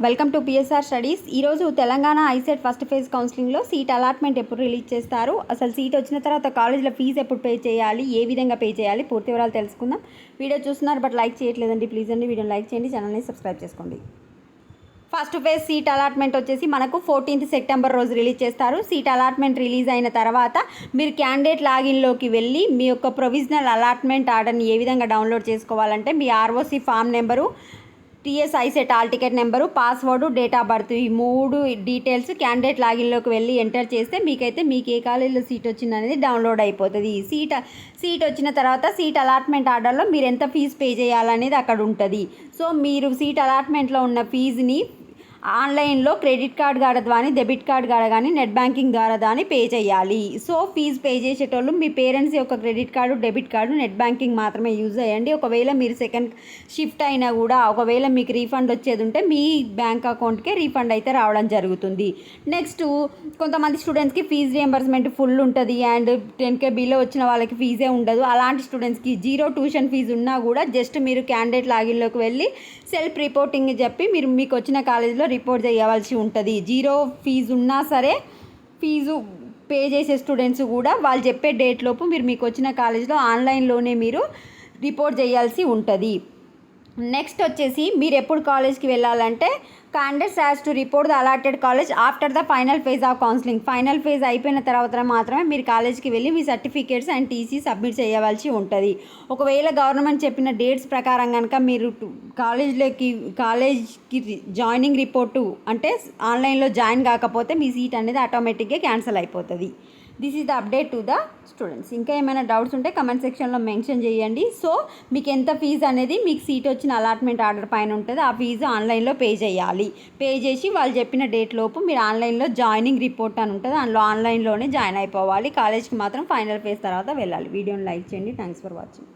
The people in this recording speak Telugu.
Welcome to PSR studies. ఈరోజు తెలంగాణ ఐసెట్ ఫస్ట్ ఫేజ్ కౌన్సిలింగ్లో సీట్ అలాట్మెంట్ ఎప్పుడు రిలీజ్ చేస్తారు, అసలు సీట్ వచ్చిన తర్వాత కాలేజ్లో ఫీజు ఎప్పుడు పే చేయాలి, ఏ విధంగా పే చేయాలి, పూర్తి వివరాలు తెలుసుకుందాం. వీడియో చూస్తున్నారు బట్ లైక్ చేయట్లేదండి, ప్లీజ్ అండి వీడియోని లైక్ చేయండి, ఛానల్ని సబ్స్క్రైబ్ చేసుకోండి. ఫస్ట్ ఫేజ్ సీట్ అలాట్మెంట్ వచ్చేసి మనకు 14th సెప్టెంబర్ రోజు రిలీజ్ చేస్తారు. సీట్ అలాట్మెంట్ రిలీజ్ అయిన తర్వాత మీరు క్యాండిడేట్ లాగిన్లోకి వెళ్ళి మీ యొక్క ప్రొవిజనల్ అలాట్మెంట్ ఆర్డర్ని ఏ విధంగా డౌన్లోడ్ చేసుకోవాలంటే మీ ROC form number, TS ICET hall ticket number, password, date of birth, ఈ 3 డీటెయిల్స్ క్యాండిడేట్ లాగిన్లోకి వెళ్ళి ఎంటర్ చేస్తే మీకు ఏ కాలేజీలో సీట్ వచ్చింది అనేది డౌన్లోడ్ అయిపోతుంది. సీట్ వచ్చిన తర్వాత సీట్ అలాట్మెంట్ ఆర్డర్లో మీరు ఎంత ఫీజు పే చేయాలనేది అక్కడ ఉంటుంది. సో మీరు సీట్ అలాట్మెంట్లో ఉన్న ఫీజుని ఆన్లైన్లో క్రెడిట్ కార్డ్ ద్వారా కానీ, డెబిట్ కార్డ్ ద్వారా కానీ, నెట్ బ్యాంకింగ్ ద్వారా కానీ పే చేయాలి. సో ఫీజు పే చేసేటోళ్ళు మీ పేరెంట్స్ యొక్క credit card, debit card, net banking మాత్రమే యూజ్ చేయండి. ఒకవేళ మీరు సెకండ్ షిఫ్ట్ అయినా కూడా ఒకవేళ మీకు రీఫండ్ వచ్చేది ఉంటే మీ బ్యాంక్ అకౌంట్కే రీఫండ్ అయితే రావడం జరుగుతుంది. నెక్స్ట్ కొంతమంది స్టూడెంట్స్కి ఫీజు రియంబర్స్మెంట్ ఫుల్ ఉంటుంది అండ్ 10K బిలో వచ్చిన వాళ్ళకి ఫీజే ఉండదు. అలాంటి స్టూడెంట్స్కి 0 ట్యూషన్ ఫీజు ఉన్నా కూడా జస్ట్ మీరు క్యాండిడేట్ లాగిన్లోకి వెళ్ళి సెల్ఫ్ రిపోర్టింగ్ చెప్పి మీకు వచ్చిన కాలేజీలో రిపోర్ట్ చేయవలసి ఉంటుంది. 0 ఫీజు ఉన్నా సరే ఫీజు పే చేసే స్టూడెంట్స్ కూడా వాళ్ళు చెప్పే డేట్లోపు మీకు వచ్చిన కాలేజ్లో ఆన్లైన్లోనే మీరు రిపోర్ట్ చేయాల్సి ఉంటుంది. నెక్స్ట్ వచ్చేసి మీరు ఎప్పుడు కాలేజ్కి వెళ్ళాలంటే candidates has to report the allotted college after the final phase of counselling. Final phase అయిపోయిన తర్వాత మాత్రమే మీరు కాలేజ్కి వెళ్ళి మీ సర్టిఫికేట్స్ అండ్ టీసీ సబ్మిట్ చేయవలసి ఉంటుంది. ఒకవేళ గవర్నమెంట్ చెప్పిన డేట్స్ ప్రకారం కనుక మీరు కాలేజ్కి జాయినింగ్ రిపోర్టు అంటే ఆన్లైన్లో జాయిన్ కాకపోతే మీ సీట్ అనేది ఆటోమేటిక్గా క్యాన్సిల్ అయిపోతుంది. This is the update to the students. ఇంకా ఏమైనా డౌట్స్ ఉంటే కమెంట్ సెక్షన్లో మెన్షన్ చేయండి. సో మీకు ఎంత ఫీజు అనేది మీకు సీట్ వచ్చిన అలాట్మెంట్ ఆర్డర్ పైన ఉంటుంది. ఆ ఫీజు ఆన్లైన్లో పే చేయాలి. పే చేసి వాళ్ళు చెప్పిన డేట్ లోపు మీరు ఆన్లైన్లో జాయినింగ్ రిపోర్ట్ అని ఉంటుంది, అందులో ఆన్లైన్లోనే జాయిన్ అయిపోవాలి. కాలేజ్కి మాత్రం ఫైనల్ ఫేజ్ తర్వాత వెళ్ళాలి. వీడియోని లైక్ చేయండి. Thanks for watching.